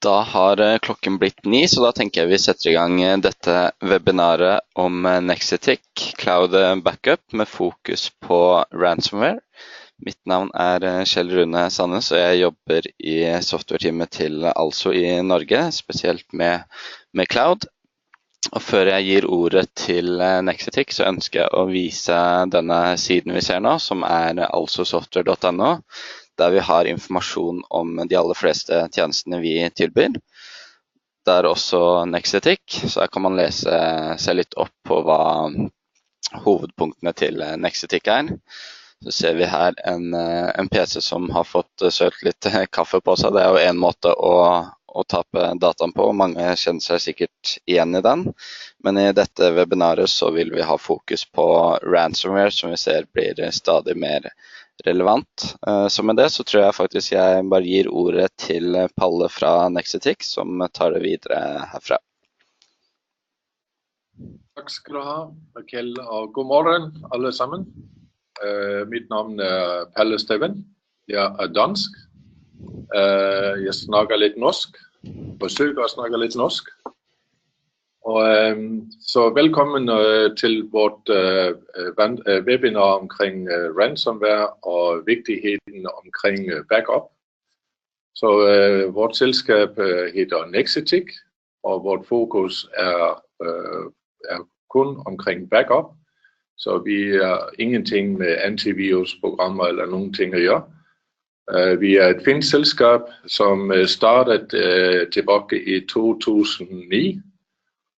Da har klokken blitt 9, så da tenker jeg vi setter i gang dette webinaret om Nexetic Cloud Backup med fokus på Ransomware. Mitt navn Kjell Rune Sandnes, og jeg jobber i software-teamet til Altså i Norge, spesielt med Cloud. Og før jeg gir ordet til Nexetic, så ønsker jeg å vise denne siden vi ser nå, som alsosoftware.no, der vi har informasjon om de aller fleste tjenestene vi tilbyr. Det også Nexetic, så her kan man lese seg litt opp på hva hovedpunktene til Nexetic Så ser vi her en PC som har fått sølt litt kaffe på seg. Det jo en måte å tape dataen på, og mange kjenner seg sikkert igjen i den. Men i dette webinaret så vil vi ha fokus på Ransomware, som vi ser blir stadig mer relevant. Så med det så tror jeg faktisk jeg bare gir ordet til Palle fra Nexetic, som tar det videre herfra. Takk skal du ha, Kjell, og god morgen alle sammen. Mitt navn Palle Steven. Jeg dansk. Jeg snakker litt norsk. Forsøker å snakke litt norsk. Så velkommen til vårt webinar omkring ransomware og viktigheten omkring backup. Så vårt selskab heter Nexetic, og vårt fokus kun omkring backup. Så vi ingenting med antivirusprogrammer eller noen ting å gjøre. Vi et finsk selskap som startet tilbake i 2009.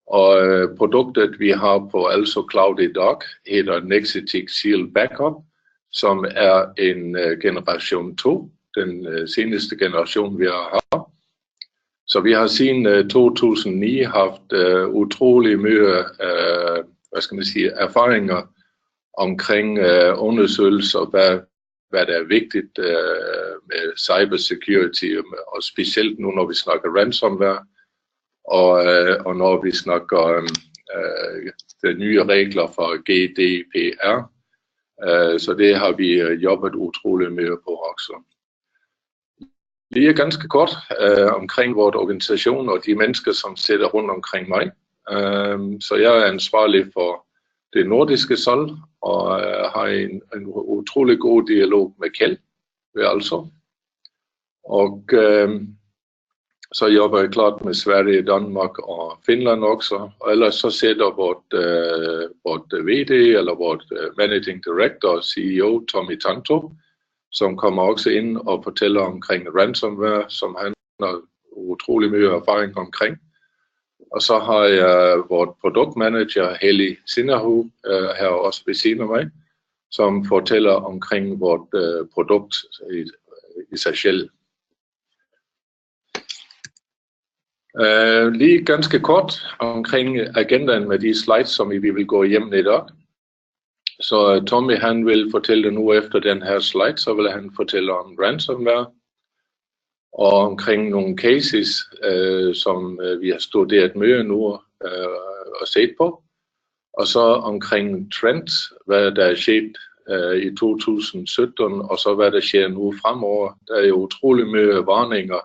Og produktet vi har på Altså Cloud i dag heter Nexetic Shield Backup, som en generasjon 2, den seneste generasjon vi har. Så vi har siden 2009 haft utrolig mye erfaringer omkring undersøgelser, hvad det vigtigt med cybersecurity, og specielt nu når vi snakker ransomware. Og når vi snakker de nye regler for GDPR, så det har vi jobbet utrolig mye på også. Lige ganske kort omkring vores organisation og de mennesker, som sidder rundt omkring mig. Så jeg ansvarlig for det nordiske salg, og har en utrolig god dialog med Kjell ved Altså. Og så jobber jeg klart med Sverige, Danmark og Finland også. Og ellers så sætter vort VD eller vort Managing Director, CEO Tommy Tanto, som kommer også ind og fortæller omkring ransomware, som han har utrolig mye erfaring omkring. Og så har jeg vort produktmanager Heli Sinnerhu her også ved siden af mig, som fortæller omkring vort produkt i sig selv. Lige ganske kort omkring agendaen med de slides, som vi vil gå hjem i dag. Så Tommy han vil fortælle nu efter den her slide, så vil han fortælle om ransomware og omkring nogle cases, som vi har studeret mye nu og set på. Og så omkring trends, hvad der sket i 2017, og så hvad der sker nu fremover. Der jo utrolig mye varninger.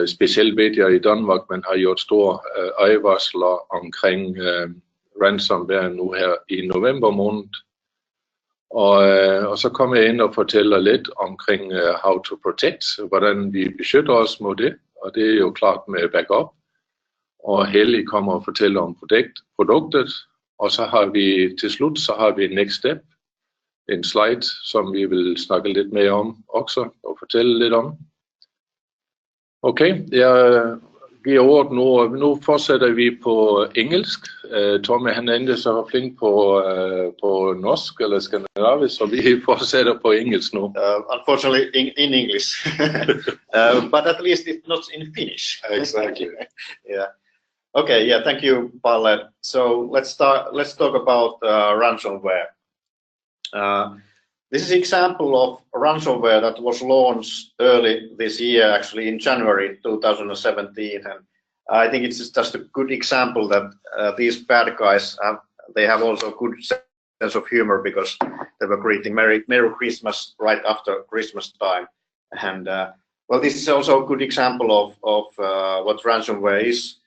Specielt ved jeg i Danmark, man har gjort store advarsler omkring ransomware nu her i november måned. Og så kommer jeg ind og fortæller lidt omkring how to protect, hvordan vi beskytter os mod det, og det jo klart med backup. Og Hellig kommer og fortæller om produktet, og så har vi til slut, så har vi next step, en slide, som vi vil snakke lidt mere om også, og fortælle lidt om. Okay, jeg giver ordet nu, og nu fortsætter vi på engelsk. Tommy han endte så flink på norsk eller skandinavisk, så vi fortsætter på engelsk nu. Unfortunately in English, but at least it's not in Finnish. Exactly. Yeah. Okay. Yeah. Thank you, Palle. So let's talk about ransomware. This is an example of ransomware that was launched early this year, actually in January 2017, and I think it's just a good example that these bad guys have also a good sense of humor, because they were greeting Merry Christmas right after Christmas time, and Well, this is also a good example of what ransomware is.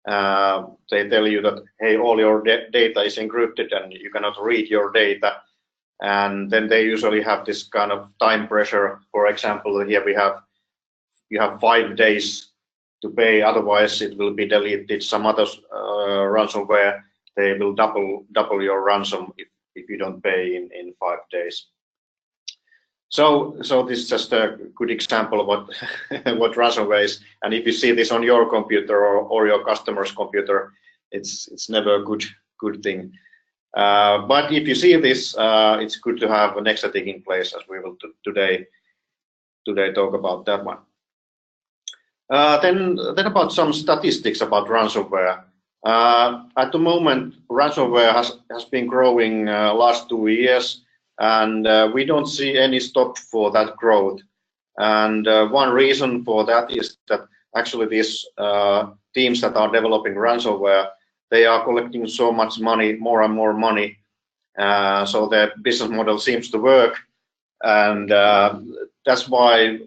They tell you that, hey, all your data is encrypted and you cannot read your data. And then they usually have this kind of time pressure. For example, here you have 5 days to pay, otherwise it will be deleted. Some other ransomware, they will double your ransom if you don't pay in 5 days. So this is just a good example of what what ransomware is. And if you see this on your computer or your customer's computer, it's never a good thing. But if you see this, it's good to have a Nexetic in place, as we will today talk about that one. Then about some statistics about ransomware. At the moment, ransomware has been growing last 2 years, and we don't see any stop for that growth. And one reason for that is that actually these teams that are developing ransomware, they are collecting so much money, more and more money, so their business model seems to work, and that's why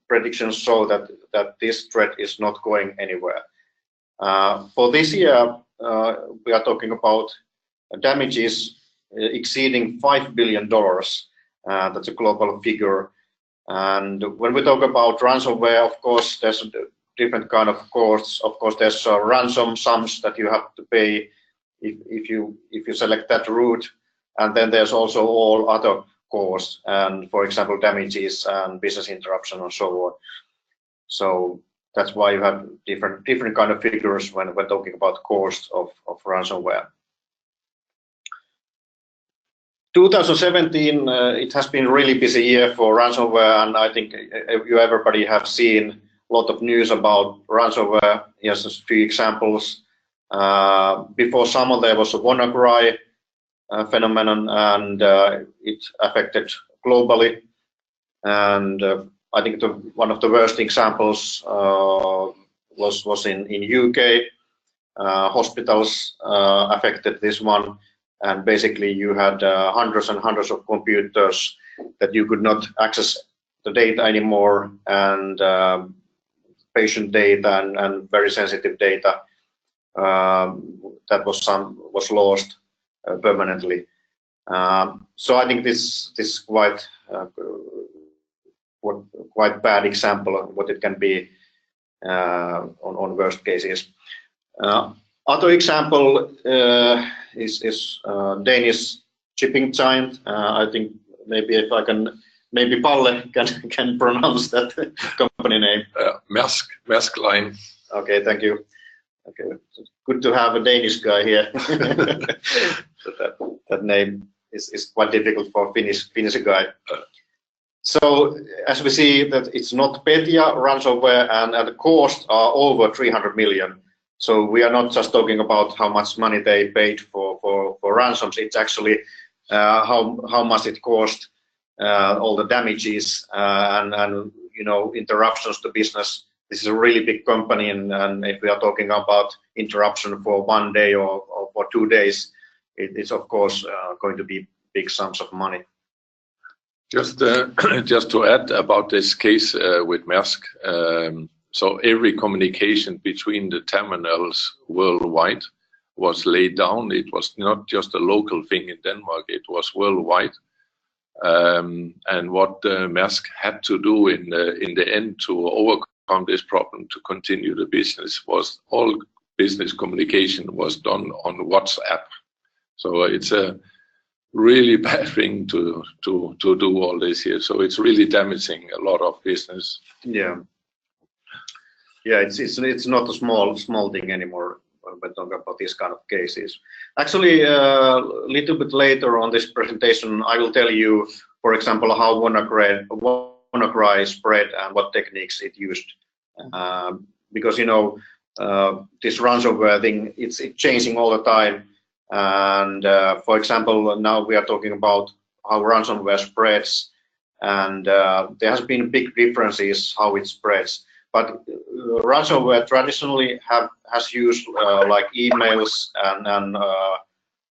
predictions show that this threat is not going anywhere. For this year, we are talking about damages exceeding $5 billion. That's a global figure. And when we talk about ransomware, of course, there's different kind of costs. Of course, there's ransom sums that you have to pay if you select that route, and then there's also all other costs, and for example, damages and business interruption and so on. So that's why you have different kind of figures when we're talking about cost of ransomware. 2017, it has been a really busy year for ransomware, and I think everybody have seen a lot of news about ransomware. Here's a few examples. Before summer, there was a WannaCry phenomenon, and it affected globally. And I think one of the worst examples was in UK. Hospitals affected this one. And basically, you had hundreds and hundreds of computers that you could not access the data anymore, and patient data and very sensitive data that was lost permanently. So I think this is quite bad example of what it can be on worst cases. Other example is Danish shipping giant. I think maybe if I can, maybe Palle can pronounce that company name. Maersk Line. Okay, thank you. Okay, good to have a Danish guy here. that name is quite difficult for Finnish guy. So as we see that it's not Petya ransomware, and the costs are over 300 million. So we are not just talking about how much money they paid for ransoms. It's actually how much it cost, all the damages and interruptions to business. This is a really big company, and if we are talking about interruption for 1 day or for 2 days, it's of course going to be big sums of money. Just to add about this case with Maersk. So every communication between the terminals worldwide was laid down. It was not just a local thing in Denmark, it was worldwide. And what Maersk had to do in the end to overcome this problem, to continue the business, was all business communication was done on WhatsApp. So it's a really bad thing to do all this here. So it's really damaging a lot of business. Yeah, it's not a small thing anymore when we talk about these kind of cases. Actually, a little bit later on this presentation, I will tell you, for example, how WannaCry spread and what techniques it used. Because this ransomware thing, it's changing all the time. And for example, now we are talking about how ransomware spreads, and there has been big differences how it spreads. But ransomware traditionally has used like emails and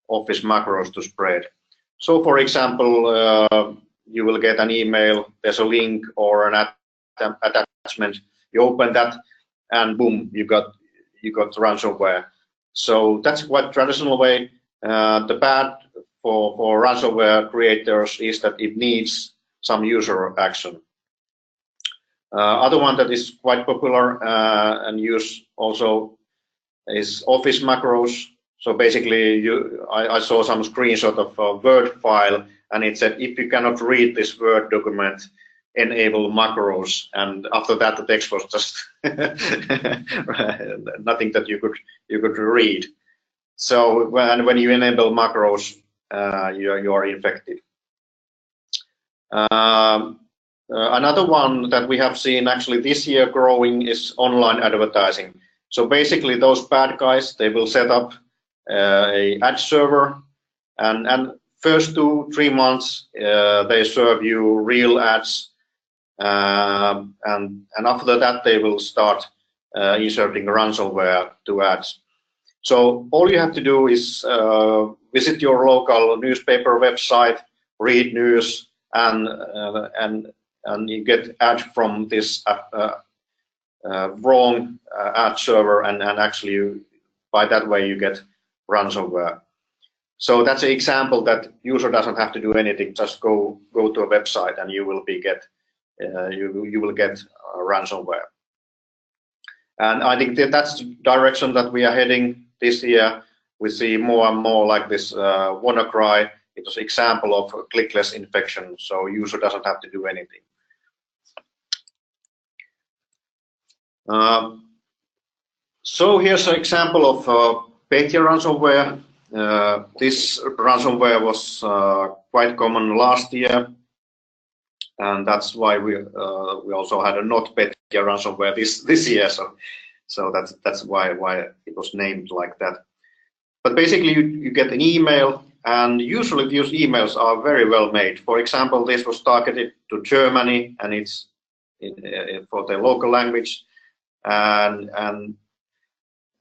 Office macros to spread. So, for example, you will get an email. There's a link or an attachment. You open that, and boom, you got ransomware. So that's quite traditional way. The bad for ransomware creators is that it needs some user action. Other one that is quite popular and used also is Office macros. So basically, I saw some screenshot of a Word file, and it said if you cannot read this Word document, enable macros. And after that, the text was just nothing that you could read. So when you enable macros, you are infected. Another one that we have seen actually this year growing is online advertising. So basically, those bad guys, they will set up a ad server, and first 2-3 months they serve you real ads, and after that they will start inserting ransomware to ads. So all you have to do is visit your local newspaper website, read news, and you get ad from this wrong ad server, and actually by that way you get ransomware. So that's an example that user doesn't have to do anything. Just go to a website and you will get ransomware. And I think that's the direction that we are heading this year. We see more and more like this WannaCry. It was an example of a clickless infection, so user doesn't have to do anything. So here's an example of Petya ransomware. This ransomware was quite common last year, and that's why we also had a not Petya ransomware this year. So that's why it was named like that. But basically, you get an email, and usually these emails are very well made. For example, this was targeted to Germany, and it's for the local language, and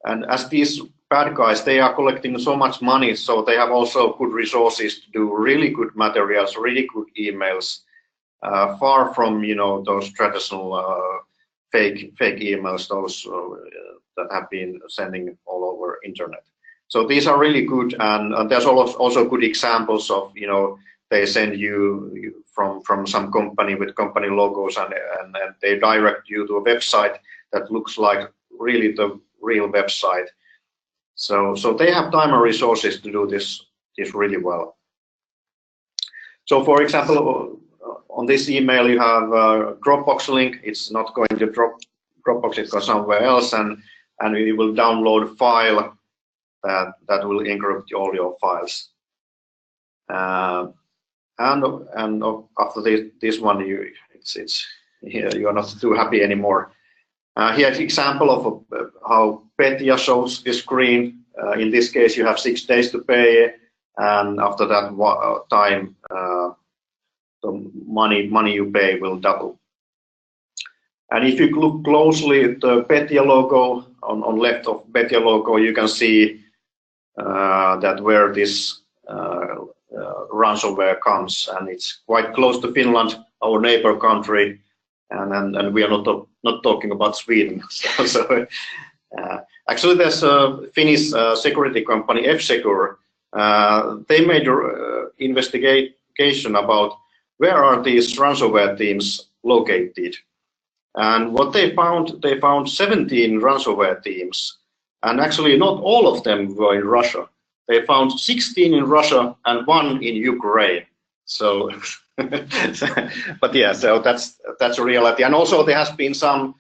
as these bad guys, they are collecting so much money, so they have also good resources to do really good materials, really good emails, far from those traditional fake emails, those that have been sending all over internet. So these are really good, and there's also good examples of they send you from some company with company logos, and they direct you to a website that looks like really the real website. So they have time and resources to do this really well. So for example, on this email you have a Dropbox link. It's not going to Dropbox, it goes somewhere else, and you will download a file that will encrypt all your files. And after this one, you are not too happy anymore. Here's an example of how Petya shows the screen. In this case, you have 6 days to pay, and after that time, the money you pay will double. And if you look closely at the Petya logo, on left of Petya logo, you can see that where this ransomware comes, and it's quite close to Finland, our neighbor country, and we are not talking about Sweden. So actually, there's a Finnish security company, F-Secure. They made an investigation about where are these ransomware teams located, and what they found 17 ransomware teams, and actually not all of them were in Russia. They found 16 in Russia and 1 in Ukraine. So, but yeah, so that's a reality. And also there has been some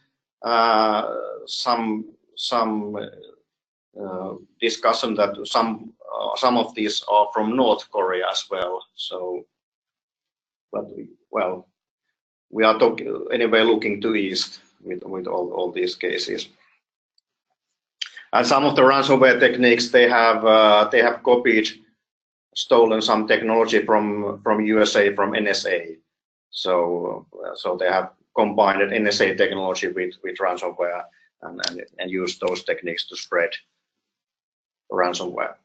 discussion that some of these are from North Korea as well. So, but we are looking to east with all these cases. And some of the ransomware techniques, they have stolen some technology from USA, from NSA. So they have combined NSA technology with ransomware and used those techniques to spread ransomware.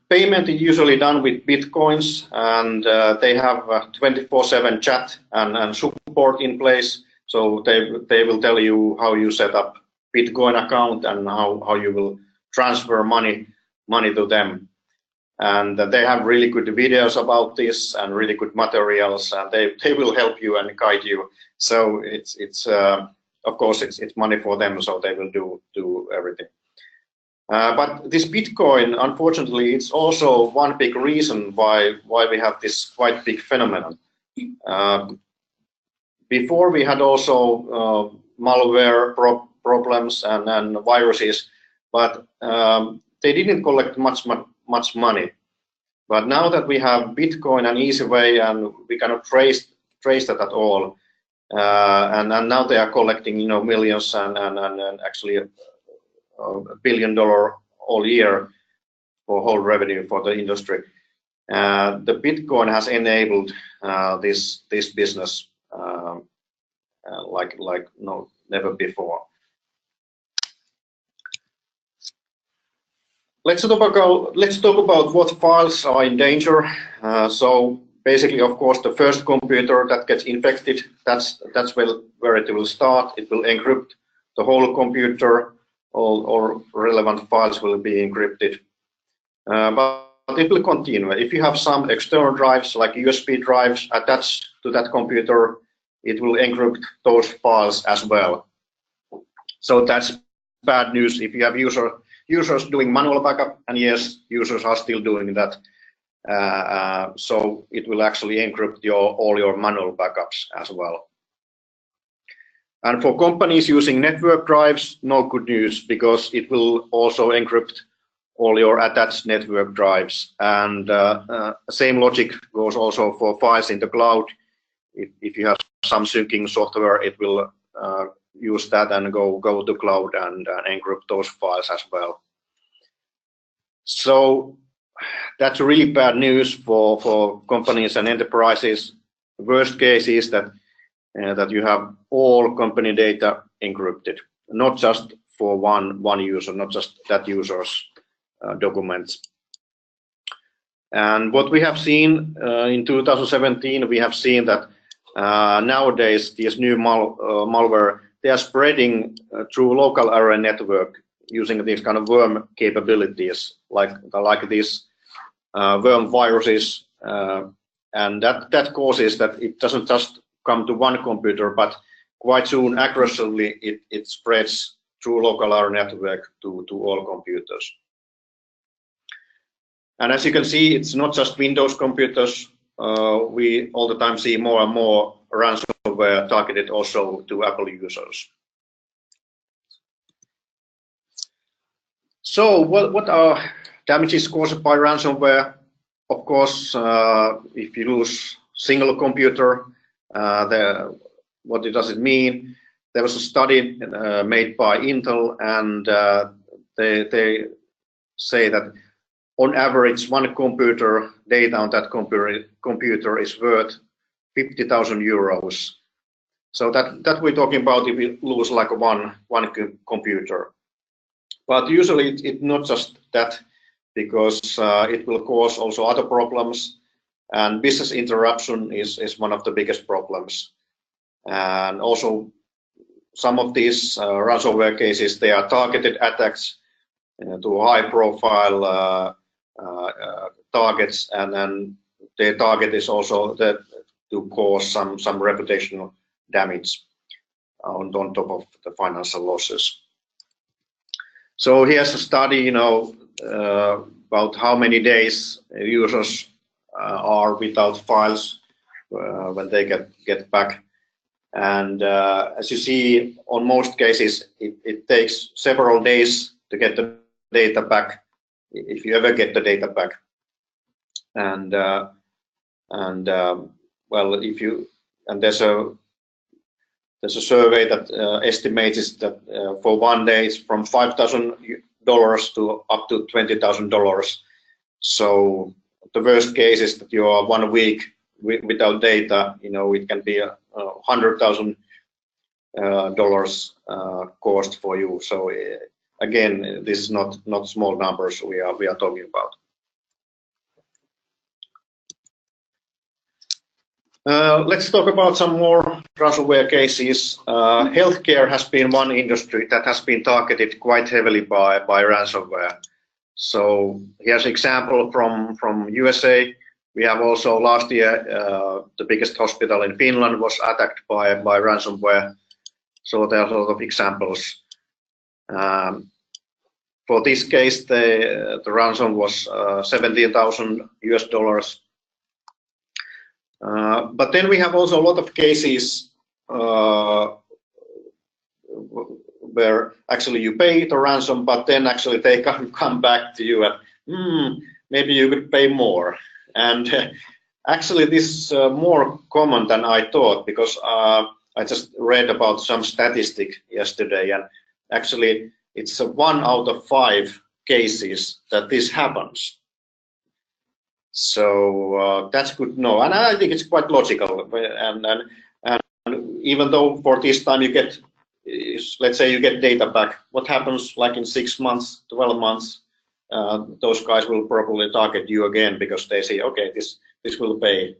payment is usually done with Bitcoins, and they have 24/7 chat and support in place. So they will tell you how you set up Bitcoin account and how you will transfer money to them. And they have really good videos about this and really good materials, and they will help you and guide you. So it's of course it's money for them, so they will do everything. But this Bitcoin, unfortunately, it's also one big reason why we have this quite big phenomenon. Before we had also malware problems and viruses, but they didn't collect much money. But now that we have Bitcoin, an easy way, and we cannot trace that at all, and now they are collecting millions and actually $1 billion all year for whole revenue for the industry. The Bitcoin has enabled this business like never before. Let's talk about what files are in danger. So basically, of course, the first computer that gets infected, that's where it will start. It will encrypt the whole computer. All relevant files will be encrypted. But it will continue. If you have some external drives, like USB drives attached to that computer, it will encrypt those files as well. So that's bad news if you have users doing manual backup, and yes, users are still doing that. So it will actually encrypt all your manual backups as well. And for companies using network drives, no good news, because it will also encrypt all your attached network drives. And same logic goes also for files in the cloud. If you have some syncing software, it will use that and go to cloud and encrypt those files as well. So that's really bad news for companies and enterprises. The worst case is that you have all company data encrypted, not just for one user, not just that user's documents. And what we have seen in 2017, we have seen that nowadays these new malware, they are spreading through local area network using these kind of worm capabilities, like these worm viruses, and that causes that it doesn't just come to one computer, but quite soon aggressively it spreads through local area network to all computers. And as you can see, it's not just Windows computers. We all the time see more and more ransomware targeted also to Apple users. So what are damages caused by ransomware? Of course, if you lose single computer, what does it mean? There was a study made by Intel, and they say that on average, one computer data on that computer is worth 50,000 euros. So that we're talking about if we lose like one computer. But usually it's not just that, because it will cause also other problems, and business interruption is one of the biggest problems. And also some of these ransomware cases, they are targeted attacks to high profile targets, and then their target is also that to cause some reputational damage on top of the financial losses. So here's a study, about how many days users are without files when they get back. And as you see, on most cases, it takes several days to get the data back, if you ever get the data back. And well, there's a survey that estimates that for one day it's from $5,000 to up to $20,000. So the worst case is that you are 1 week without data. It can be $100,000 cost for you. So again, this is not small numbers we are talking about. Let's talk about some more ransomware cases. Healthcare has been one industry that has been targeted quite heavily by ransomware. So here's an example from USA. We have also last year the biggest hospital in Finland was attacked by ransomware. So there are a lot of examples. For this case, the ransom was $17,000 US. But then we have also a lot of cases where actually you pay the ransom, but then actually they come back to you and maybe you could pay more. And actually this is more common than I thought, because I just read about some statistic yesterday, and actually it's 1 out of 5 cases that this happens. So that's good to know, and I think it's quite logical. And even though for this time you get, let's say you get data back, what happens like in 6 months, 12 months? Those guys will probably target you again because they say, okay, this will pay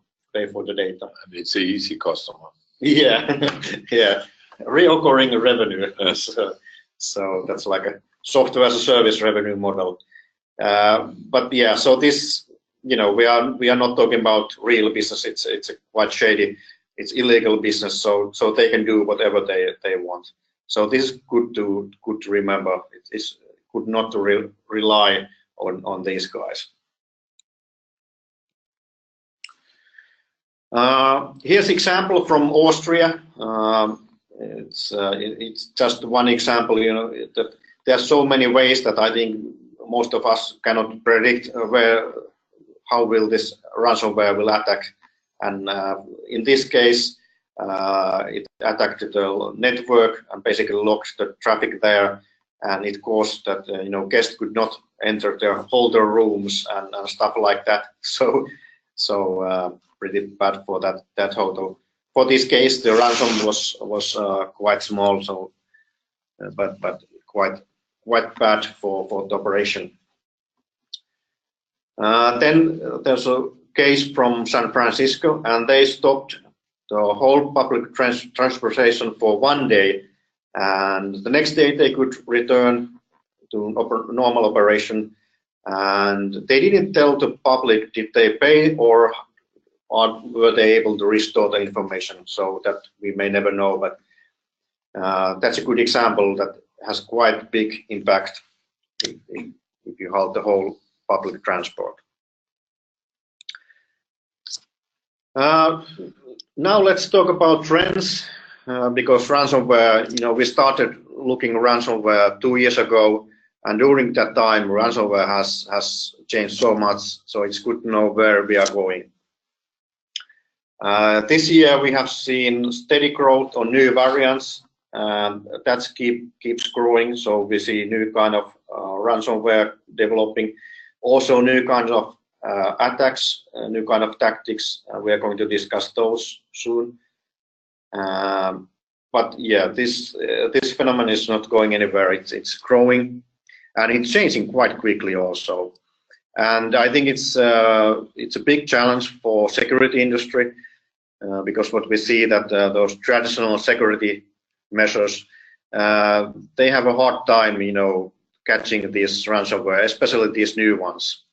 for the data. And it's an easy customer. Yeah, yeah, reoccurring revenue. So that's like a software as a service revenue model. But yeah, so this, you know, we are not talking about real business. It's a quite shady. It's illegal business. So they can do whatever they want. So this is good to remember. It's good not to rely on these guys. Here's example from Austria. It's just one example. You know, that there are so many ways that I think most of us cannot predict how will this ransomware will attack. And in this case, it attacked the network and basically locked the traffic there, and it caused that you know, guests could not enter their holder rooms and stuff like that. So pretty bad for that hotel. For this case, the ransom was quite small, so but quite bad for the operation. Then there's a case from San Francisco, and they stopped the whole public transportation for 1 day, and the next day they could return to normal operation, and they didn't tell the public did they pay or were they able to restore the information, so that we may never know. But that's a good example that has quite big impact if you halt the whole public transport. Now let's talk about trends, because ransomware, you know, we started looking at ransomware 2 years ago, and during that time ransomware has changed so much, so it's good to know where we are going. This year we have seen steady growth on new variants, and that keeps growing, so we see new kind of ransomware developing, also new kinds of attacks, new kind of tactics. We are going to discuss those soon. But yeah, this phenomenon is not going anywhere. It's growing, and it's changing quite quickly also. And I think it's a big challenge for security industry, because what we see that those traditional security measures, they have a hard time, you know, catching this ransomware, especially these new ones.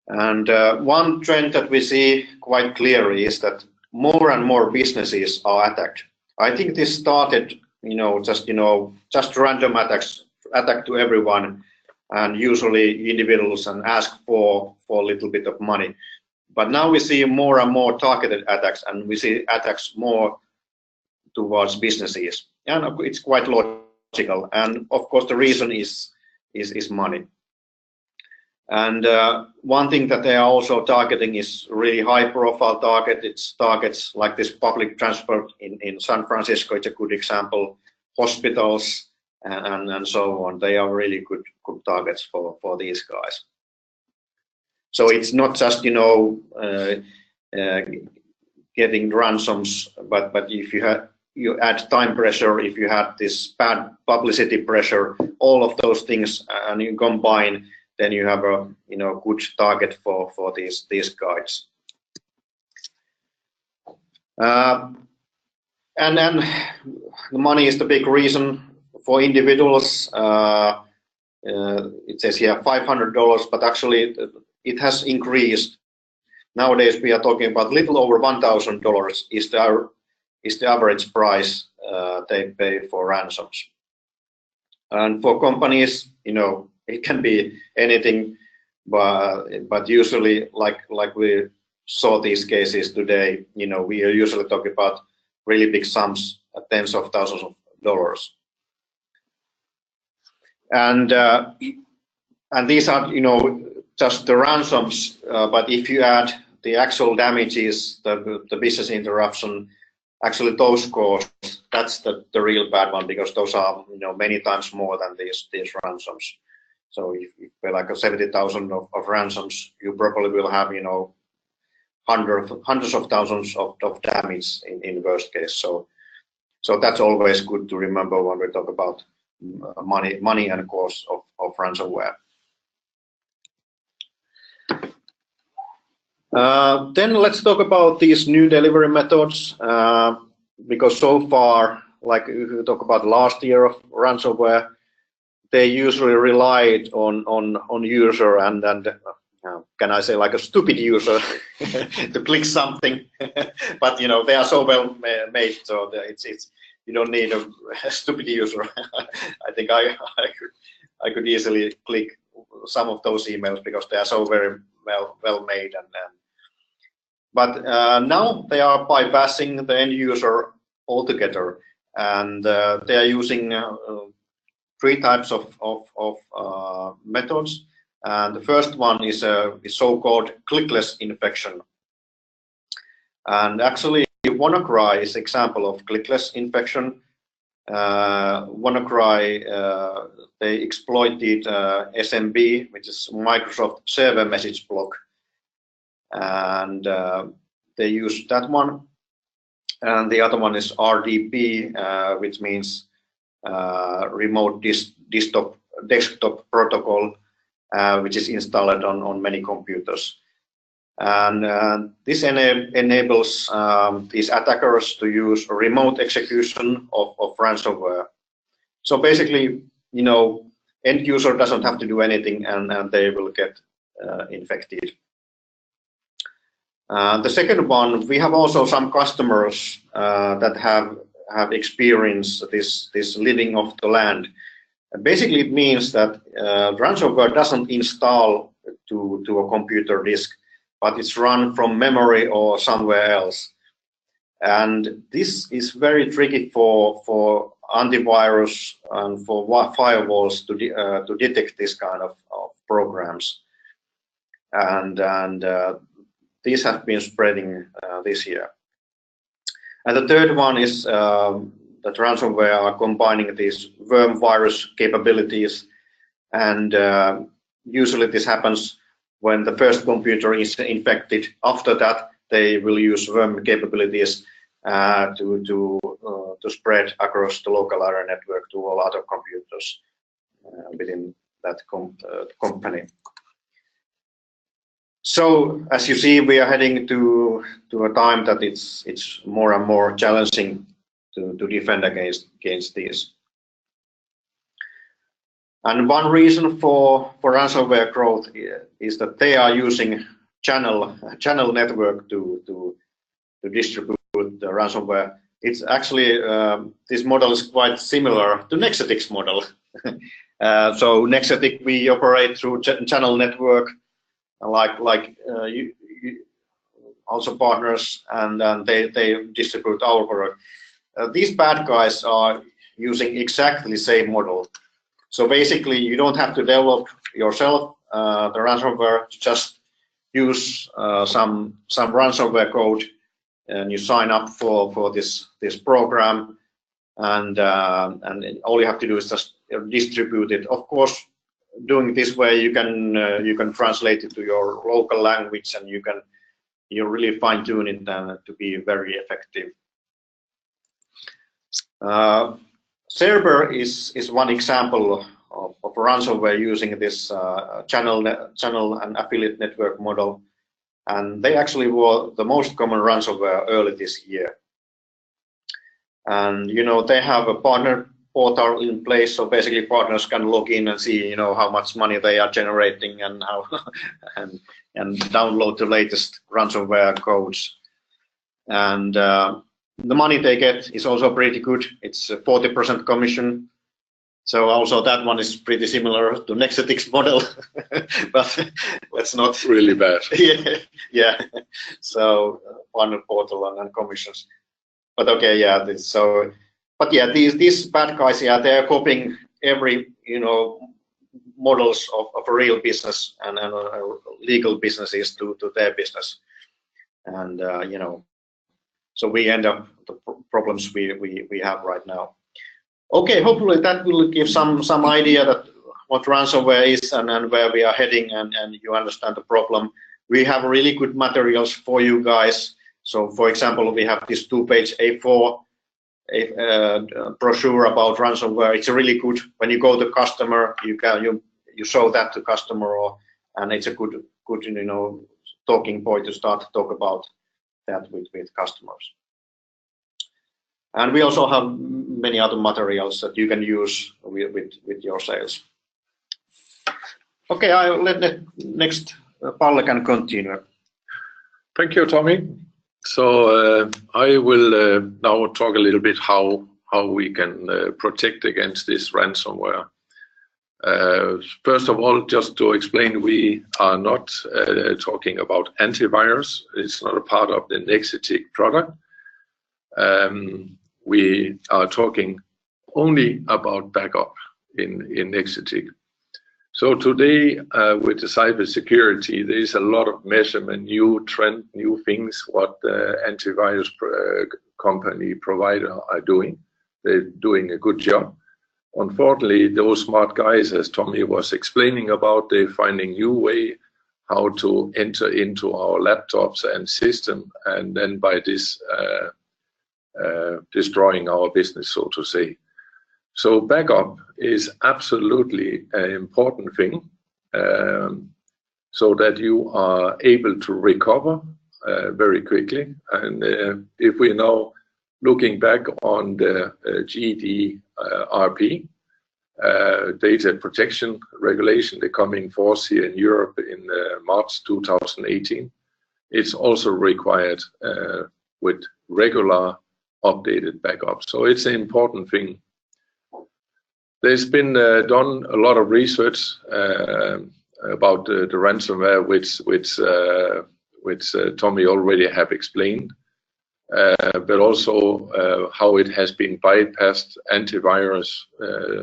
And one trend that we see quite clearly is that more and more businesses are attacked. I think this started, you know, just random attack to everyone, and usually individuals, and ask for a little bit of money. But now we see more and more targeted attacks, and we see attacks more towards businesses, and it's quite logical. And of course, the reason is money. And one thing that they are also targeting is really high-profile target. It's targets like this public transport in San Francisco. It's a good example. Hospitals and so on. They are really good targets for these guys. So it's not just, you know, getting ransoms, but if you add time pressure, if you had this bad publicity pressure, all of those things, and you combine, then you have a, you know, good target for these guys. And then the money is the big reason for individuals. It says here $500, but actually it has increased. Nowadays we are talking about little over $1,000 is the average price they pay for ransoms. And for companies, you know, it can be anything, but usually, like we saw these cases today, you know, we are usually talking about really big sums, tens of thousands of dollars. And these are, you know, just the ransoms, but if you add the actual damages, the business interruption, actually those costs, that's the real bad one, because those are, you know, many times more than these ransoms. So if you pay like 70,000 of ransoms, you probably will have, you know, hundreds of thousands of damage in worst case. So that's always good to remember when we talk about money and cost of ransomware. Then let's talk about these new delivery methods, because so far, like if you talk about last year of ransomware, they usually relied on user and can I say like a stupid user to click something, but you know, they are so well made, so it's you don't need a stupid user. I think I could easily click some of those emails because they are so very well made, but now they are bypassing the end user altogether, and they are using 3 types of methods. And the first one is so-called clickless infection. And actually, WannaCry is an example of clickless infection. WannaCry, they exploited SMB, which is Microsoft Server Message Block, and they used that one. And the other one is RDP, which means remote desktop protocol, which is installed on many computers. And this enables these attackers to use remote execution of ransomware. So basically, you know, end user doesn't have to do anything, and they will get infected. The second one, we have also some customers that have experienced this living off the land. Basically, it means that ransomware doesn't install to a computer disk, but it's run from memory or somewhere else. And this is very tricky for antivirus and for firewalls to detect this kind of programs. And these have been spreading this year. And the third one is that ransomware are combining these worm virus capabilities, and usually this happens when the first computer is infected. After that, they will use worm capabilities to spread across the local area network to all other computers within that company. So as you see, we are heading to a time that it's more and more challenging to defend against these. And one reason for ransomware growth is that they are using channel network to distribute the ransomware. It's actually this model is quite similar to Nexetic's model. So Nexetic, we operate through channel network, like also partners, and they distribute our product. These bad guys are using exactly the same model. So basically, you don't have to develop yourself the ransomware. Just use some ransomware code, and you sign up for this program, and all you have to do is just distribute it. Of course, doing this way, you can translate it to your local language, and you really fine tune it to be very effective. Cerber is one example of ransomware using this channel and affiliate network model. and they actually were the most common ransomware early this year. And they have a partner portal in place, so basically partners can log in and see how much money they are generating and how and download the latest ransomware codes. And the money they get is also pretty good. It's a 40% commission. So also that one is pretty similar to Nexetic's model, but let's not really bad. yeah. So partner portal and commissions. But okay, yeah. But yeah, these bad guys, yeah, they're copying every models of a real business and legal businesses to their business, and so we end up the problems we have right now. Okay, hopefully that will give some idea that what ransomware is and where we are heading, and you understand the problem. We have really good materials for you guys. So for example, we have this 2-page A4 brochure about ransomware. It's really good. When you go to customer, you show that to customer, and it's a good talking point to start to talk about that with customers. And we also have many other materials that you can use with your sales. Okay, I'll let the next Palle can continue. Thank you, Tommy. So I will now talk a little bit how we can protect against this ransomware. First of all, just to explain, we are not talking about antivirus. It's not a part of the Nexetic product. We are talking only about backup in Nexetic. So today, with the cybersecurity, there is a lot of measurement, new trend, new things what the antivirus company provider are doing. They're doing a good job. Unfortunately, those smart guys, as Tommy was explaining about, they're finding new way how to enter into our laptops and system, and then by this destroying our business, so to say. So backup is absolutely an important thing, so that you are able to recover very quickly. And if we now looking back on the GDPR, data protection regulation, the coming force here in Europe in March 2018, it's also required with regular updated backup. So it's an important thing. There's been done a lot of research about the ransomware, which Tommy already have explained, but also how it has been bypassed antivirus.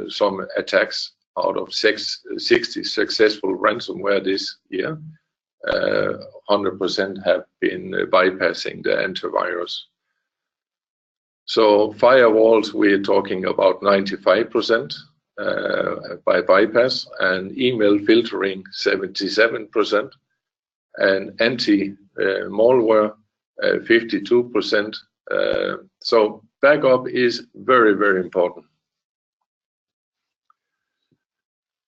Some attacks out of 60 successful ransomware this year, 100% have been bypassing the antivirus. So firewalls, we're talking about 95% by bypass, and email filtering 77%, and anti-malware 52%. So backup is very, very important.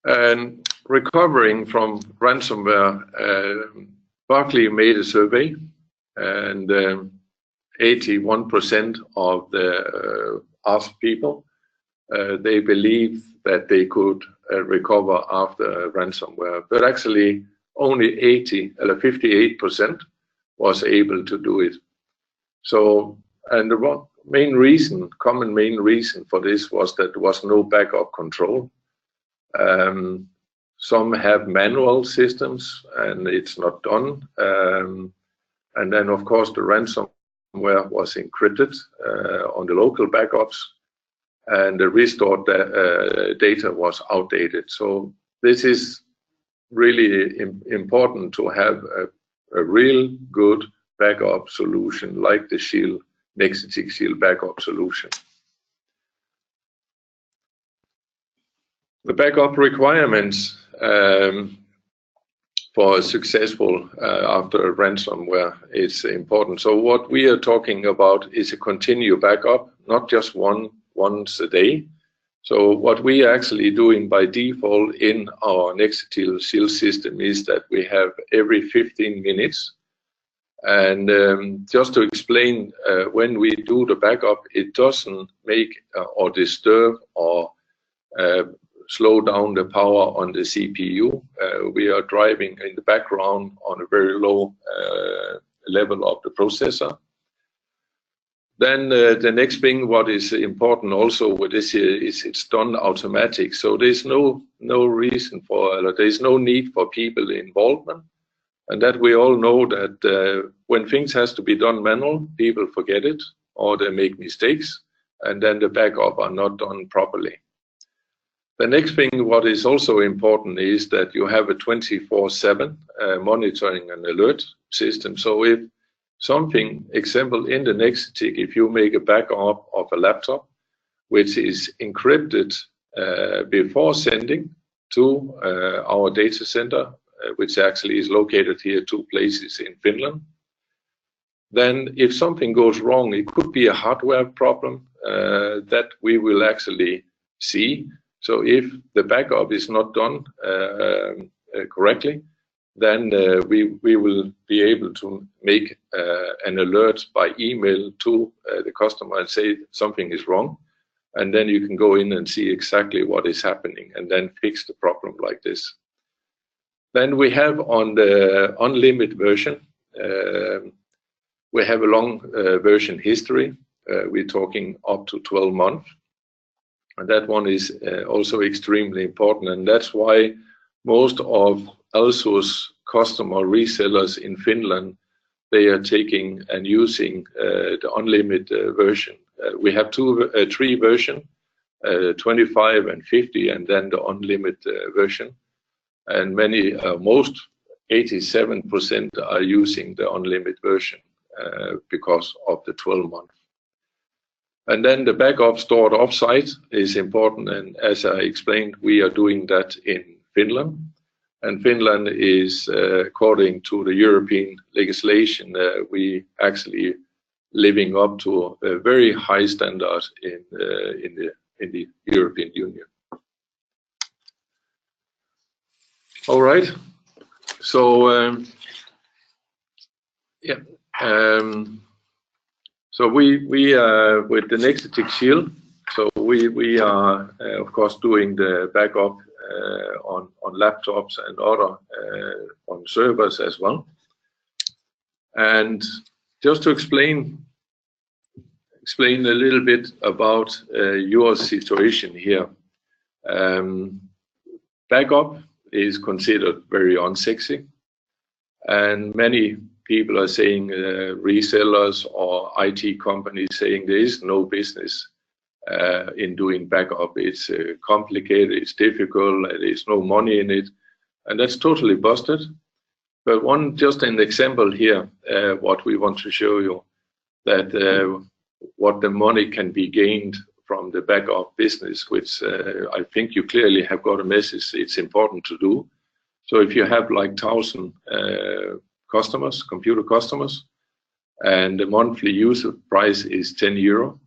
And recovering from ransomware, Barclay made a survey, and 81% of the asked people, they believe that they could recover after ransomware, but actually only 58% was able to do it. So, and the common main reason for this was that there was no backup control. Some have manual systems and it's not done. And then of course the ransomware was encrypted on the local backups, and the restored data was outdated. So this is really important to have a real good backup solution like the Shield, Nexetic Shield backup solution. The backup requirements for a successful after ransomware is important. So what we are talking about is a continued backup, not just once a day. So what we are actually doing by default in our Nexetic Shield system is that we have every 15 minutes, And just to explain, when we do the backup, it doesn't make or disturb or slow down the power on the CPU. We are driving in the background on a very low level of the processor. Then the next thing, what is important also with this here, is it's done automatic. So there's no reason for, there's no need for people involvement. And that we all know that when things has to be done manual, people forget it or they make mistakes, and then the backup are not done properly. The next thing, what is also important, is that you have a 24/7 monitoring and alert system. So if something, example in the Nexetic, if you make a backup of a laptop which is encrypted before sending to our data center, which actually is located here 2 places in Finland, then if something goes wrong, it could be a hardware problem that we will actually see. So if the backup is not done correctly, then we will be able to make an alert by email to the customer and say something is wrong, and then you can go in and see exactly what is happening and then fix the problem like this. Then we have on the unlimited version, we have a long version history. We're talking up to 12 months. And that one is also extremely important. And that's why most of Also's customer resellers in Finland, they are taking and using the unlimited version. We have 3 versions, 25 and 50, and then the unlimited version. And most 87% are using the unlimited version because of the 12 months. And then the backup stored offsite is important, and as I explained, we are doing that in Finland. And Finland is, according to the European legislation, we actually living up to a very high standard in the European Union. All right. So so we with the Nexetic Shield, so we are of course doing the backup on laptops and other on servers as well. And just to explain a little bit about your situation here. Backup is considered very unsexy, and many people are saying, resellers or IT companies saying there is no business in doing backup. It's complicated, it's difficult, there's no money in it, and that's totally busted. But just an example here, what we want to show you, that what the money can be gained from the backup business, which I think you clearly have got a message it's important to do. So if you have like 1,000 customers, computer customers, and the monthly user price is 10 euro,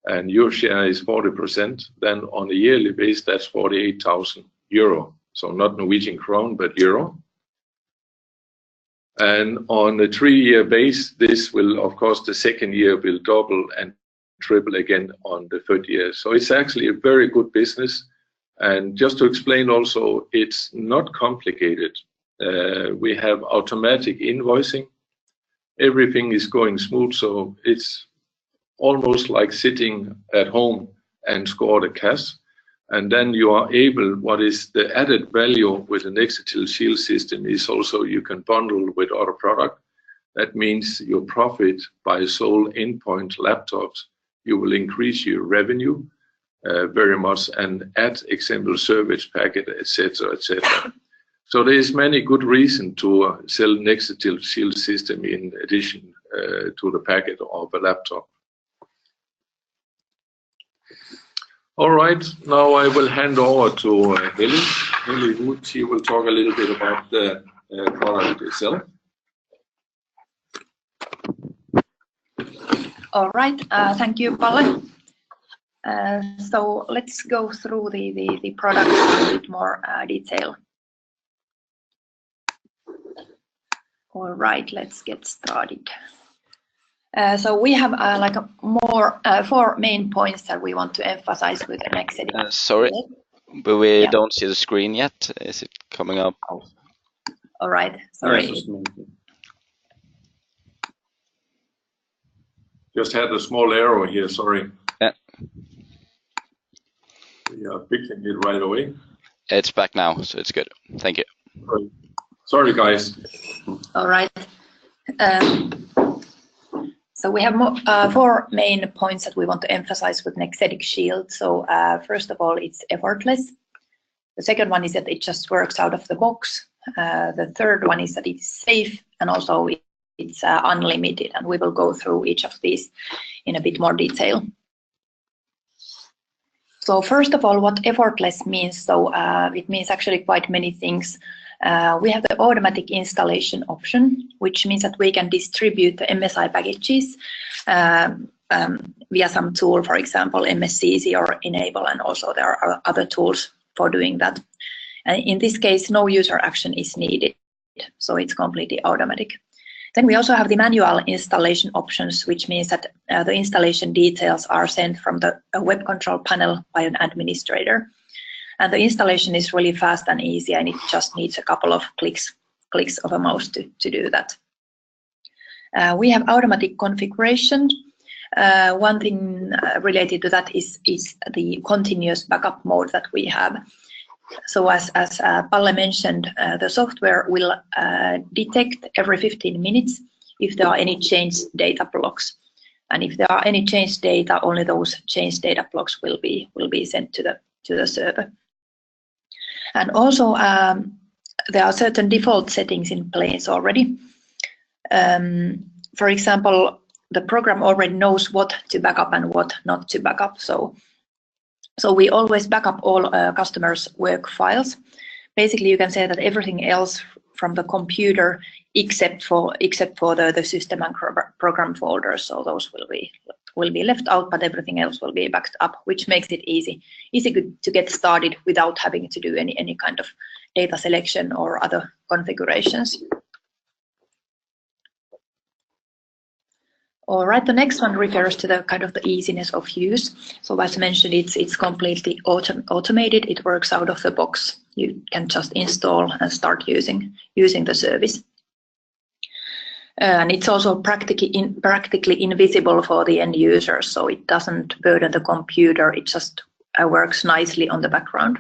and your share is 40%, then on a yearly basis, that's 48,000 euro. So not Norwegian krone, but euro. And on a 3-year base, this will, of course, the second year will double and triple again on the 3rd year. So it's actually a very good business. And just to explain also, it's not complicated. We have automatic invoicing. Everything is going smooth, so it's almost like sitting at home and score the cash. And then you are able, what is the added value with the Nexetic Shield system is also you can bundle with other product. That means your profit by sold endpoint laptops, you will increase your revenue very much and add example service packet, etc., etc. So there is many good reasons to sell Nexetic Shield system in addition to the packet of a laptop. All right, now I will hand over to Heli. Heli, she will talk a little bit about the product itself. All right, thank you, Palle. So let's go through the product in a bit more detail. All right, let's get started. So we have like four main points that we want to emphasize with Nexetic. Sorry, but we don't see the screen yet. Is it coming up? All right, sorry. Yes, just had a small arrow here, sorry. Yeah. We are fixing it right away. It's back now, so it's good. Thank you. Sorry, guys. All right. So we have four main points that we want to emphasize with Nexetic Shield. So first of all, it's effortless. The second one is that it just works out of the box. The third one is that it's safe, and also it's unlimited. And we will go through each of these in a bit more detail. So first of all, what effortless means. So it means actually quite many things. We have the automatic installation option, which means that we can distribute the MSI packages via some tool, for example, MSCC or Enable, and also there are other tools for doing that. And in this case, no user action is needed, so it's completely automatic. Then we also have the manual installation options, which means that the installation details are sent from the web control panel by an administrator. And the installation is really fast and easy, and it just needs a couple of clicks of a mouse to do that. We have automatic configuration. One thing related to that is the continuous backup mode that we have. So as Palle mentioned, the software will detect every 15 minutes if there are any changed data blocks. And if there are any changed data, only those changed data blocks will be sent to the server. And also there are certain default settings in place already. For example, the program already knows what to back up and what not to back up. So we always back up all customers' work files. Basically, you can say that everything else from the computer except for the system and program folders. So those will be left out, but everything else will be backed up, which makes it easy to get started without having to do any kind of data selection or other configurations. All right, the next one refers to the kind of the easiness of use. So as mentioned, it's completely automated. It works out of the box. You can just install and start using the service. And it's also practically invisible for the end user, so it doesn't burden the computer. It just works nicely on the background.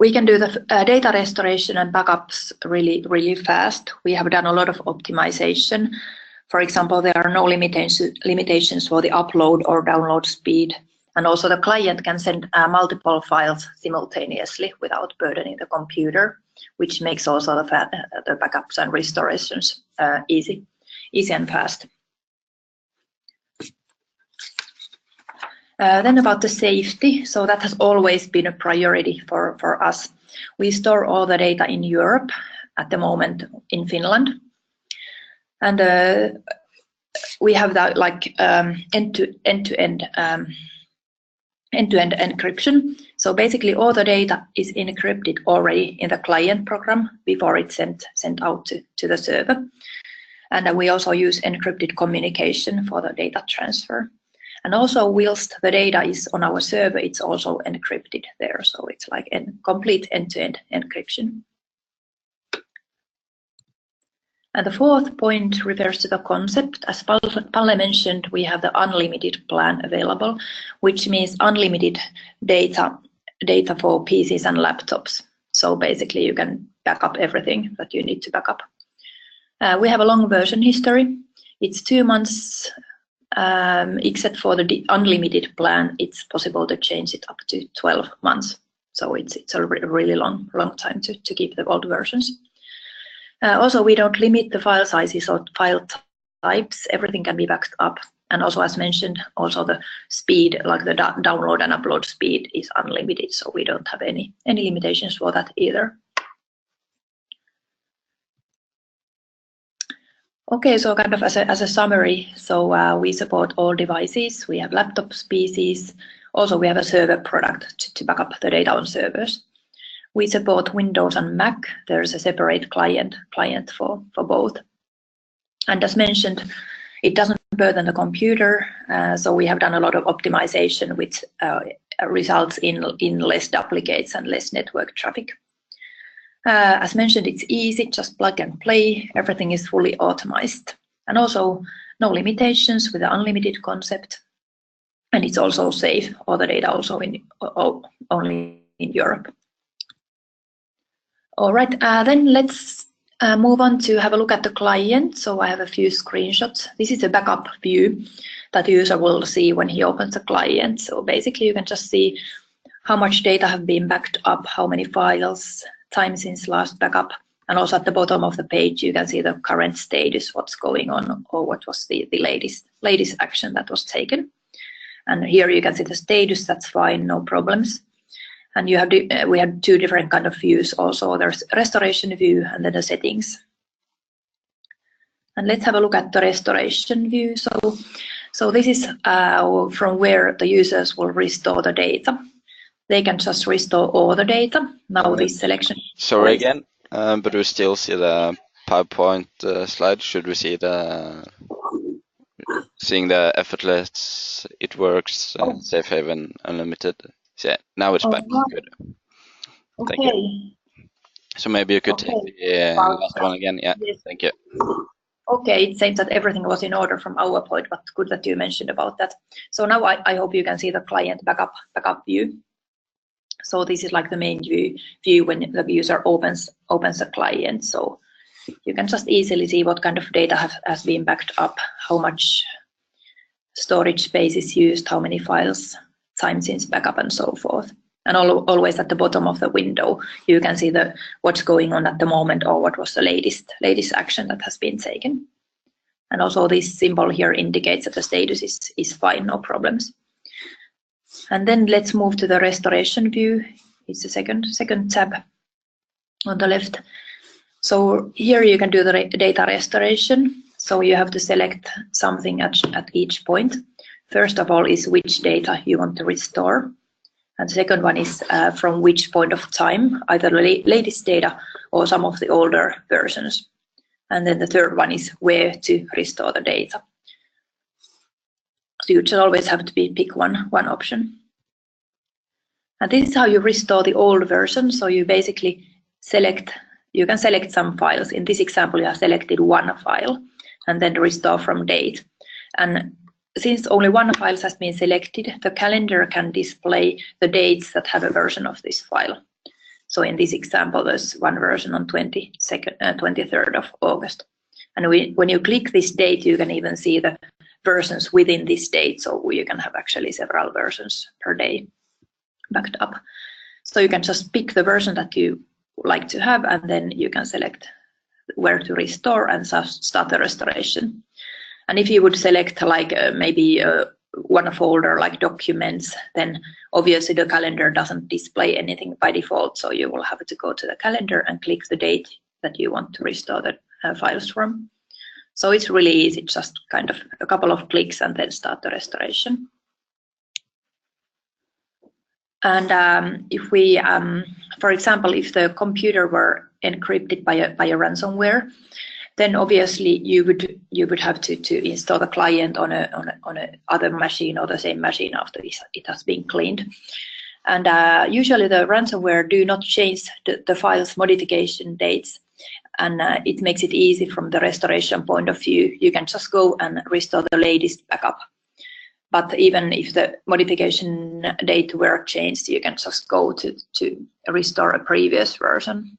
We can do the data restoration and backups really fast. We have done a lot of optimization. For example, there are no limitations for the upload or download speed. And also the client can send multiple files simultaneously without burdening the computer, which makes also the backups and restorations easy and fast. Then about the safety, so that has always been a priority for us. We store all the data in Europe, at the moment in Finland, and we have that like end-to-end encryption. So basically, all the data is encrypted already in the client program before it's sent out to the server, and we also use encrypted communication for the data transfer. And also, whilst the data is on our server, it's also encrypted there. So it's like a complete end-to-end encryption. And the fourth point refers to the concept. As Palle mentioned, we have the unlimited plan available, which means unlimited data for PCs and laptops. So basically, you can back up everything that you need to back up. We have a long version history. It's 2 months. Except for the unlimited plan, it's possible to change it up to 12 months. So it's a really long time to keep the old versions. Also, we don't limit the file sizes or file types. Everything can be backed up. And also, as mentioned, also the speed, like the download and upload speed, is unlimited. So we don't have any limitations for that either. Okay, so kind of as a summary, so we support all devices. We have laptops, PCs. Also, we have a server product to back up the data on servers. We support Windows and Mac. There's a separate client for both. And as mentioned, it doesn't burden the computer, so we have done a lot of optimization which results in less duplicates and less network traffic. As mentioned, it's easy, just plug and play. Everything is fully automized. And also no limitations with the unlimited concept. And it's also safe, all the data also only in Europe. All right, then let's move on to have a look at the client. So I have a few screenshots. This is a backup view that the user will see when he opens the client. So basically you can just see how much data have been backed up, how many files, time since last backup, and also at the bottom of the page you can see the current status, what's going on, or what was the latest action that was taken. And here you can see the status, that's fine, no problems. And you have we have two different kind of views also. There's restoration view and then the settings. And let's have a look at the restoration view. So this is from where the users will restore the data. They can just restore all the data. Now this selection. Sorry again, but we still see the PowerPoint slide. Should we see seeing the effortless, it works, safe haven, unlimited? So now it's back. Good. Thank you. So maybe you could take the last one again. Yeah, yes. Thank you. Okay, it seems that everything was in order from our point, but good that you mentioned about that. So now I hope you can see the client backup view. So this is like the main view when the user opens the client. So you can just easily see what kind of data has been backed up, how much storage space is used, how many files, time since backup, and so forth. And always at the bottom of the window, you can see what's going on at the moment or what was the latest action that has been taken. And also this symbol here indicates that the status is fine, no problems. And then let's move to the restoration view. It's the second tab on the left. So here you can do the data restoration. So you have to select something at each point. First of all is which data you want to restore. And the second one is from which point of time, either latest data or some of the older versions. And then the third one is where to restore the data. So you just always have to pick one option. And this is how you restore the old version. So you basically you can select some files. In this example, you have selected one file and then restore from date. And since only one file has been selected, the calendar can display the dates that have a version of this file. So in this example, there's one version on 23rd of August. And when you click this date, you can even see the versions within this date. So you can have actually several versions per day backed up. So you can just pick the version that you like to have, and then you can select where to restore and start the restoration. And if you would select like maybe one folder like documents, then obviously the calendar doesn't display anything by default. So you will have to go to the calendar and click the date that you want to restore the files from. So it's really easy, just kind of a couple of clicks and then start the restoration. And if we, for example, if the computer were encrypted by a ransomware, then obviously you would have to install the client on a other machine or the same machine after it has been cleaned. And usually the ransomware do not change the file's modification dates, and it makes it easy from the restoration point of view. You can just go and restore the latest backup. But even if the modification date were changed, you can just go to restore a previous version.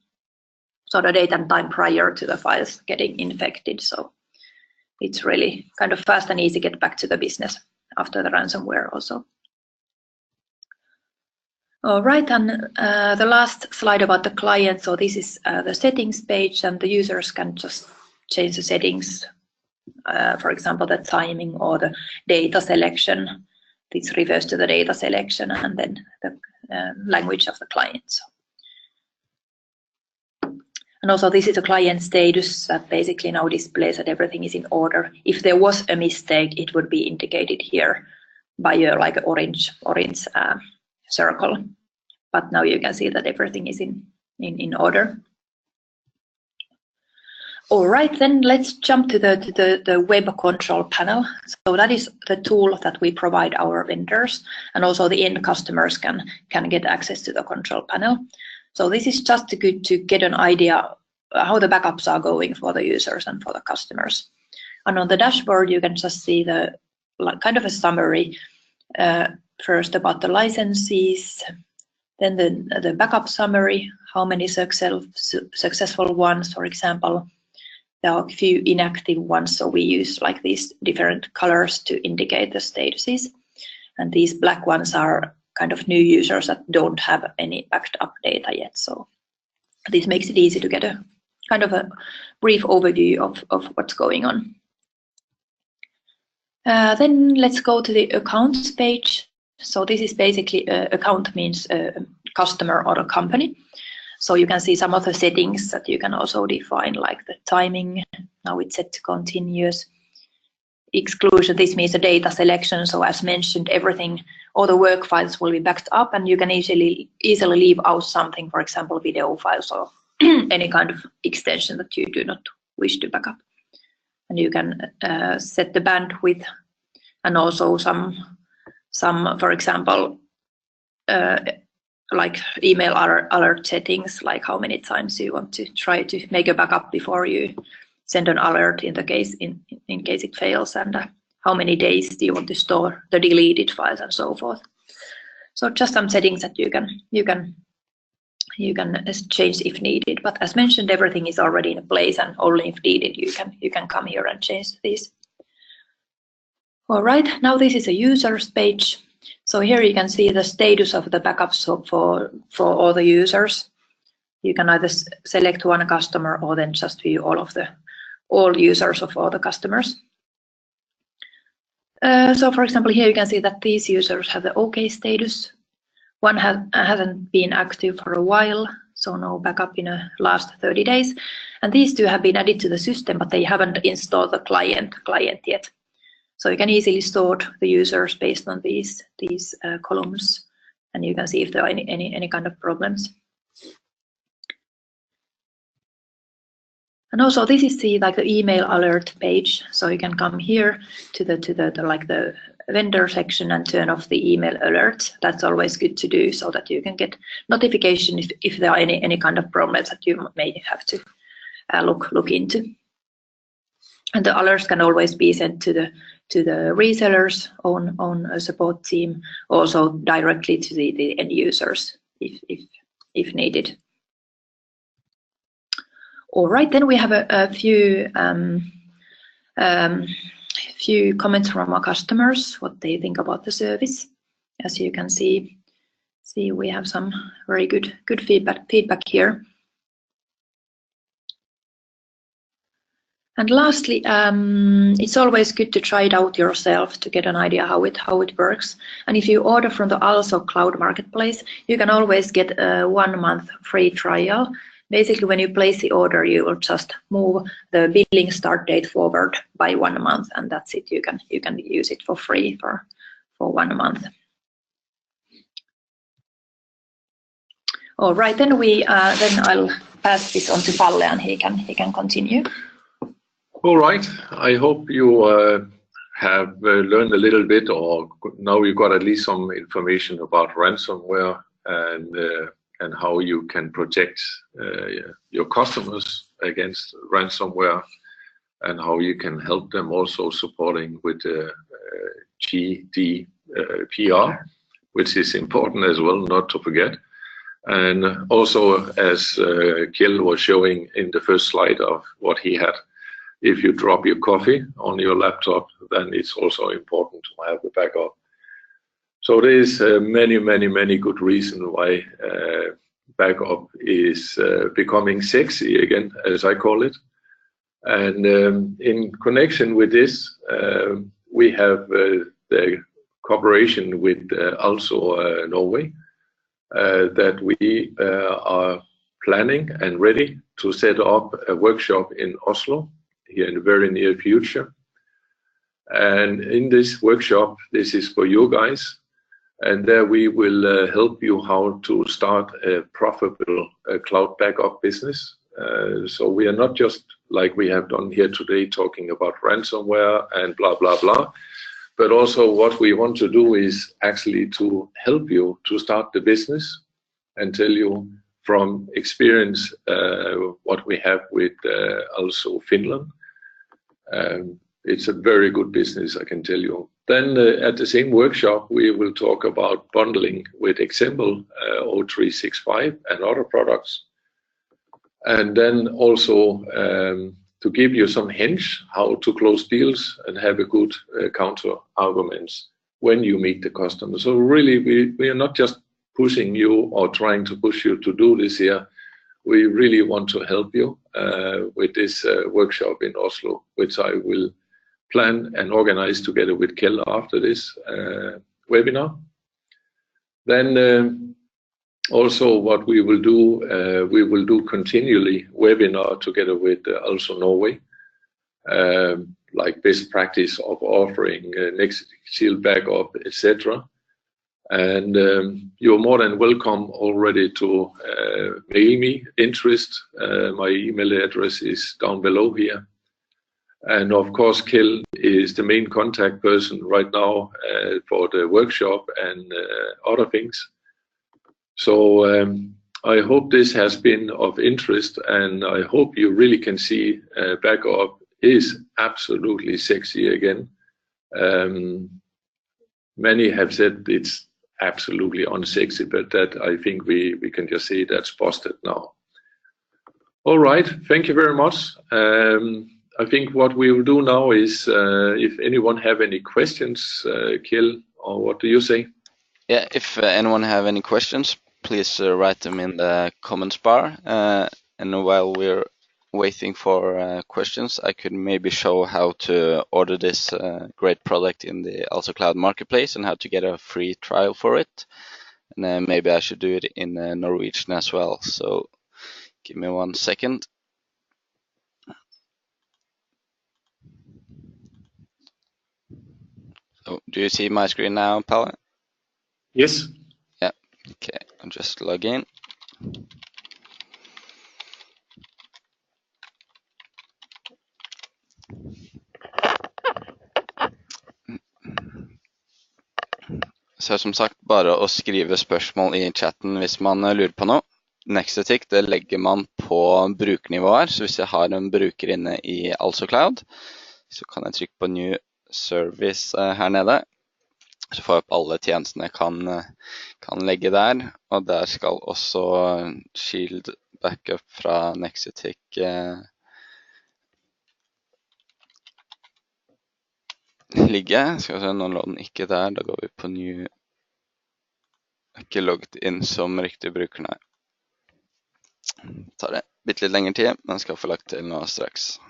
So the date and time prior to the files getting infected. So it's really kind of fast and easy to get back to the business after the ransomware also. All right, and the last slide about the client. So this is the settings page, and the users can just change the settings. For example, the timing or the data selection. This refers to the data selection, and then the language of the client. So. And also this is a client status that basically now displays that everything is in order. If there was a mistake, it would be indicated here by a like orange circle. but now you can see that everything is in order. All right, then let's jump to the web control panel. So that is the tool that we provide our vendors, and also the end customers can get access to the control panel. So this is just good to get an idea how the backups are going for the users and for the customers. And on the dashboard, you can just see the kind of a summary, first about the licenses, then the backup summary, how many successful ones, for example. There are a few inactive ones, so we use like these different colors to indicate the statuses. And these black ones are kind of new users that don't have any backed up data yet. So this makes it easy to get a kind of a brief overview of what's going on. Then let's go to the accounts page. So this is basically account means a customer or a company. So you can see some of the settings that you can also define, like the timing. Now it's set to continuous. Exclusion, this means the data selection. So as mentioned, everything, all the work files will be backed up, and you can easily leave out something, for example, video files or any kind of extension that you do not wish to back up. And you can set the bandwidth, and also some for example, like email alert settings, like how many times you want to try to make a backup before you send an alert in case it fails, and how many days do you want to store the deleted files and so forth. So just some settings that you can change if needed. But as mentioned, everything is already in place, and only if needed you can come here and change these. All right, now this is a users page. So here you can see the status of the backups for all the users. You can either select one customer or then just view all users of all the customers. So for example, here you can see that these users have the OK status. One hasn't been active for a while, so no backup in the last 30 days. And these two have been added to the system, but they haven't installed the client yet. So you can easily sort the users based on these columns, and you can see if there are any kind of problems. And also this is the email alert page. So you can come here to the vendor section and turn off the email alerts. That's always good to do, so that you can get notification if there are any kind of problems that you may have to look into. And the alerts can always be sent to the resellers on a support team, also directly to the end users if needed. All right, then we have a few comments from our customers, what they think about the service. As you can see we have some very good feedback here. And lastly, it's always good to try it out yourself to get an idea how it works. And if you order from the Also Cloud Marketplace, you can always get a 1 month free trial. Basically, when you place the order, you will just move the billing start date forward by 1 month, and that's it. You can use it for free for 1 month. All right, then I'll pass this on to Palle, and he can continue. All right, I hope you have learned a little bit, or now you got at least some information about ransomware and how you can protect your customers against ransomware, and how you can help them, also supporting with GDPR, which is important as well, not to forget. And also, as Kjell was showing in the first slide of what he had, if you drop your coffee on your laptop, then it's also important to have the backup. So there is many good reasons why backup is becoming sexy again, as I call it. And in connection with this, we have the cooperation with also Norway, that we are planning and ready to set up a workshop in Oslo here in the very near future. And in this workshop, this is for you guys, And there we will help you how to start a profitable cloud backup business. So we are not just like we have done here today talking about ransomware and blah, blah, blah. But also what we want to do is actually to help you to start the business and tell you from experience what we have with also Finland. It's a very good business, I can tell you. Then at the same workshop, we will talk about bundling with example O365 and other products. And then also to give you some hints how to close deals and have a good counter arguments when you meet the customer. So really, we are not just pushing you or trying to push you to do this here. We really want to help you with this workshop in Oslo, which I will plan and organize together with Kjell after this webinar. Then also what we will do continually webinar together with also Norway, like best practice of offering Nexetic Shield backup, etc. And you're more than welcome already to mail me interest. My email address is down below here. And of course, Kjell is the main contact person right now for the workshop and other things. So I hope this has been of interest, and I hope you really can see backup is absolutely sexy again. Many have said it's absolutely unsexy, but that I think we can just say that's busted now. All right, thank you very much. I think what we will do now is if anyone have any questions, Kjell, or what do you say? Yeah, if anyone have any questions, please write them in the comments bar. And while we're waiting for questions, I could maybe show how to order this great product in the Also Cloud Marketplace and how to get a free trial for it. And then maybe I should do it in Norwegian as well. So give me 1 second. So, do you see my screen now, Palle? Yes. Yeah. Okay, I'll just log in. Så som sagt, bare å skrive spørsmål i chatten hvis man lurer på noe. Nexetic, det legger man på brukernivå her, så hvis jeg har en bruker inne i Also Cloud, så kan jeg trykke på New Service her nede. Så får jeg opp alle tjenestene jeg kan legge der, og der skal også Shield Backup fra Nexetic ligge. Skal vi se, nå lå den ikke der, da går vi på New. Ikke logget inn som riktig bruker, nei. Tar det bitte litt lengre tid, men skal få lagt til nå straks.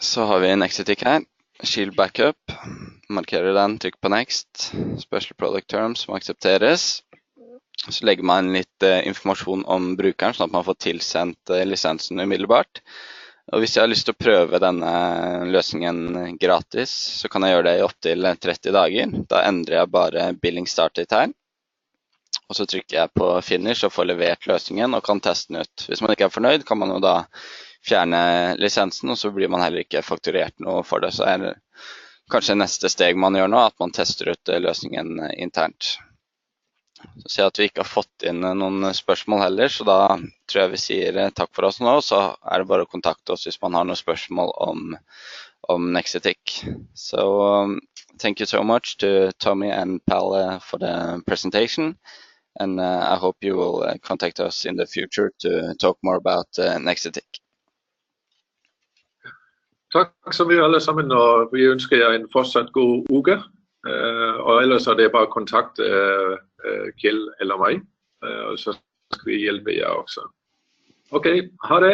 Så har vi Nexetic her, Shield Backup, markerer den, trykk på Next, Special Product Terms som aksepteres. Så legger man litt informasjon om brukeren, sånn at man får tilsendt lisensen umiddelbart. Og hvis jeg har lyst til å prøve denne løsningen gratis, så kan jeg gjøre det i opp til 30 dager. Da endrer jeg bare billing start date her. Og så trykker jeg på Finish og får levert løsningen og kan teste den ut. Hvis man ikke er fornøyd, kan man jo da fjerne lisensen, og så blir man heller ikke fakturert noe for det. Så er det kanskje neste steg man gjør nå, at man tester ut løsningen internt. Så ser jeg at vi ikke har fått inn noen spørsmål heller, så da tror jeg vi sier takk for oss nå, så er det bare å kontakte oss hvis man har noen spørsmål om Nexetic. So thank you so much to Tommy and Palle for the presentation, and I hope you will contact us in the future to talk more about Nexetic. Tak så mye alle sammen, og vi ønsker jer en fortsat god uke. Og ellers er det bare at kontakte Kjell eller mig, og så skal vi hjælpe jer også. Okay, ha det!